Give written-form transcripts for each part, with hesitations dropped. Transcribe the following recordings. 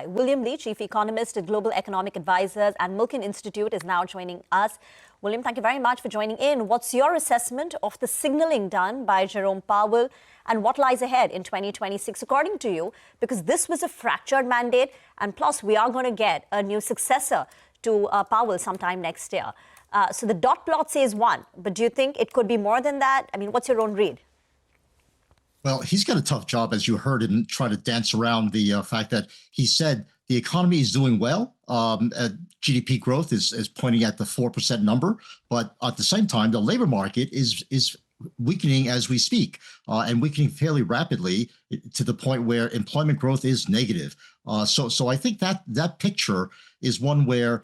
William Lee, Chief Economist at Global Economic Advisors and Milken Institute, is now joining us. William, thank you very much for joining in. What's your assessment of the signaling done by Jerome Powell and what lies ahead in 2026, according to you? Because this was a fractured mandate, and plus we are going to get a new successor to Powell sometime next year. So the dot plot says 1, but do you think it could be more than that? I mean, what's your own read? Well, he's got a tough job, as you heard him try to dance around the fact that he said the economy is doing well. GDP growth is pointing at the 4% number, but at the same time, the labor market is weakening as we speak, and weakening fairly rapidly to the point where employment growth is negative. So I think that picture is one where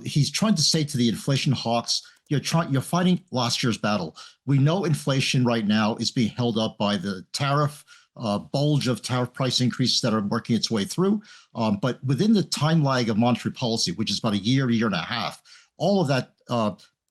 he's trying to say to the inflation hawks, you're fighting last year's battle. We know inflation right now is being held up by the tariff bulge of tariff price increases that are working its way through. But within the time lag of monetary policy, which is about a year and a half, all of that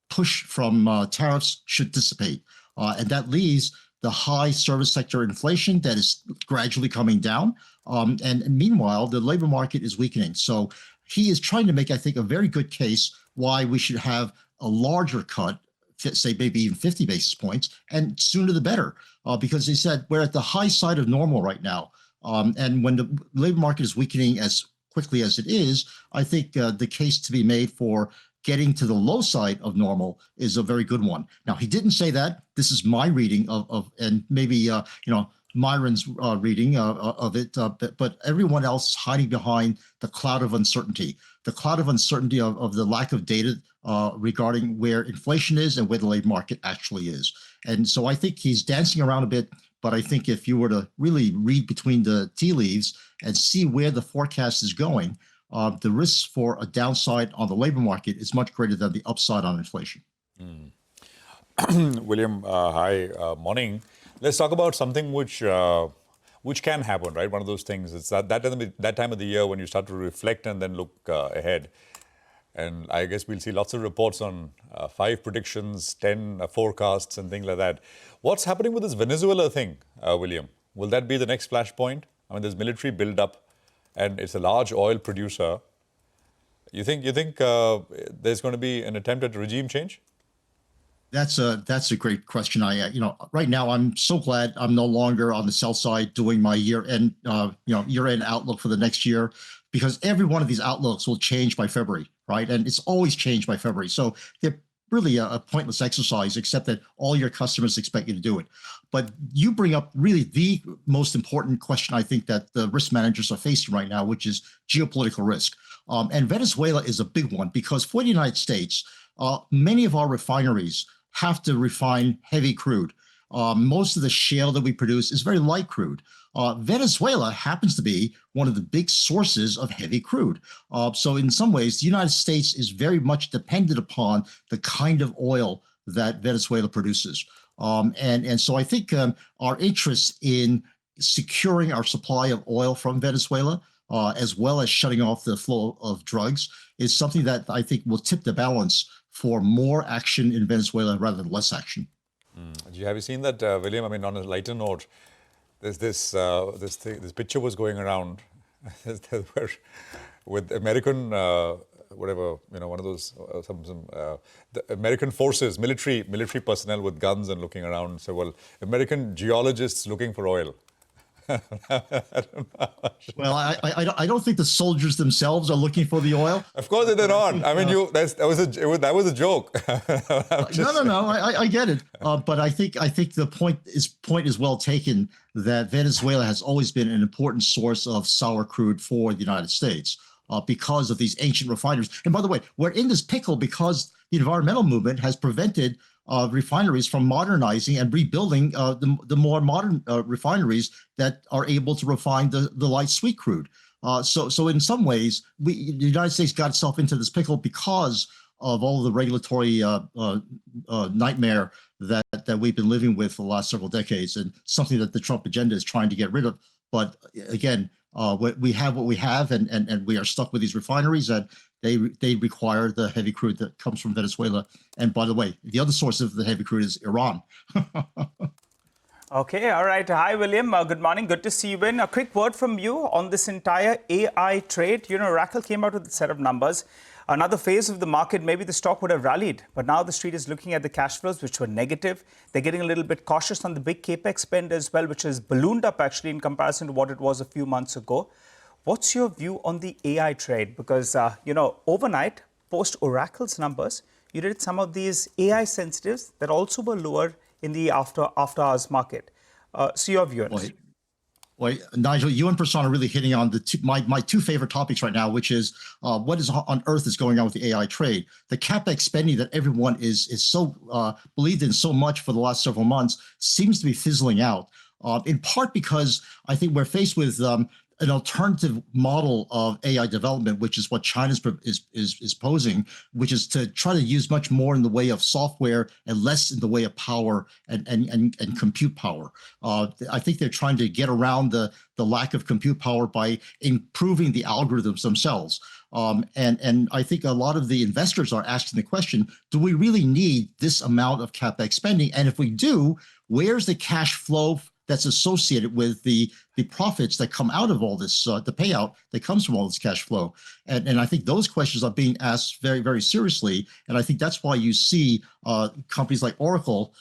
push from tariffs should dissipate. And that leaves the high service sector inflation that is gradually coming down. And meanwhile, the labor market is weakening. So he is trying to make, I think, a very good case why we should have a larger cut, say maybe even 50 basis points, and sooner the better, because he said we're at the high side of normal right now. And when the labor market is weakening as quickly as it is, I think the case to be made for getting to the low side of normal is a very good one. Now, he didn't say that. This is my reading of and maybe, Myron's reading of it, but everyone else is hiding behind the cloud of uncertainty, of the lack of data regarding where inflation is and where the labor market actually is. And so I think he's dancing around a bit, but I think if you were to really read between the tea leaves and see where the forecast is going, the risks for a downside on the labor market is much greater than the upside on inflation. William, hi, morning. Let's talk about something which can happen, right? One of those things. It's that time of the year when you start to reflect and then look ahead. And I guess we'll see lots of reports on 5 predictions, 10 forecasts and things like that. What's happening with this Venezuela thing, William? Will that be the next flashpoint? I mean, there's military buildup and it's a large oil producer. You think there's going to be an attempt at regime change? That's a great question. Right now I'm so glad I'm no longer on the sell side doing my year-end outlook for the next year, because every one of these outlooks will change by February, right? And it's always changed by February. So they're really a pointless exercise, except that all your customers expect you to do it. But you bring up really the most important question I think that the risk managers are facing right now, which is geopolitical risk. And Venezuela is a big one because for the United States, many of our refineries have to refine heavy crude. Most of the shale that we produce is very light crude. Venezuela happens to be one of the big sources of heavy crude. So in some ways, the United States is very much dependent upon the kind of oil that Venezuela produces. And so I think our interest in securing our supply of oil from Venezuela, as well as shutting off the flow of drugs, is something that I think will tip the balance for more action in Venezuela rather than less action. Have you seen that, William? I mean, on a lighter note, there's this picture was going around with American one of those the American forces, military personnel with guns and looking around. So, well, American geologists looking for oil. Well, I don't think the soldiers themselves are looking for the oil. Of course they're not. I mean, that was a joke. No. I get it. But I think the point is well taken that Venezuela has always been an important source of sour crude for the United States because of these ancient refineries. And by the way, we're in this pickle because the environmental movement has prevented refineries from modernizing and rebuilding the more modern refineries that are able to refine the light sweet crude. So in some ways, the United States got itself into this pickle because of all the regulatory nightmare that we've been living with for the last several decades, and something that the Trump agenda is trying to get rid of. But again, we have what we have, and we are stuck with these refineries that they require the heavy crude that comes from Venezuela. And by the way, the other source of the heavy crude is Iran. Okay, all right. Hi, William. Good morning. Good to see you in. A quick word from you on this entire AI trade. Oracle came out with a set of numbers. Another phase of the market, maybe the stock would have rallied, but now the street is looking at the cash flows, which were negative. They're getting a little bit cautious on the big capex spend as well, which has ballooned up actually in comparison to what it was a few months ago. What's your view on the AI trade? Because, overnight, post Oracle's numbers, you did some of these AI sensitives that also were lower in the after hours market. So your view on it. Well, Nigel, you and Prasan are really hitting on my two favorite topics right now, which is what is on earth is going on with the AI trade. The capex spending that everyone is so believed in so much for the last several months seems to be fizzling out, in part because I think we're faced with an alternative model of AI development, which is what China is posing, which is to try to use much more in the way of software and less in the way of power and compute power. I think they're trying to get around the lack of compute power by improving the algorithms themselves. And I think a lot of the investors are asking the question, do we really need this amount of capex spending? And if we do, where's the cash flow that's associated with the profits that come out of all this, the payout that comes from all this cash flow? And I think those questions are being asked very, very seriously. And I think that's why you see companies like Oracle,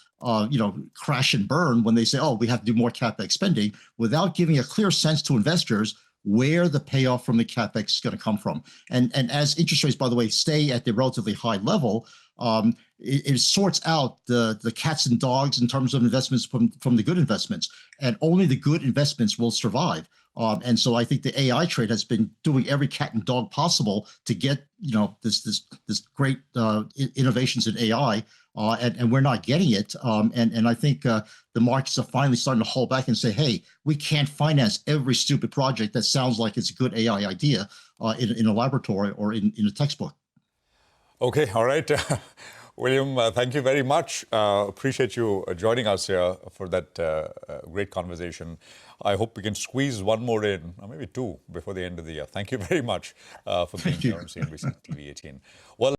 crash and burn when they say, oh, we have to do more capex spending, without giving a clear sense to investors where the payoff from the capex is going to come from. And as interest rates, by the way, stay at the relatively high level, it sorts out the cats and dogs in terms of investments from the good investments, and only the good investments will survive. And so I think the AI trade has been doing every cat and dog possible to get this great innovations in AI, and we're not getting it. And I think the markets are finally starting to hold back and say, hey, we can't finance every stupid project that sounds like it's a good AI idea in a laboratory or in a textbook. Okay, all right. William, thank you very much. Appreciate you joining us here for that great conversation. I hope we can squeeze one more in, or maybe two, before the end of the year. Thank you very much for being here on CNBC TV 18. Well.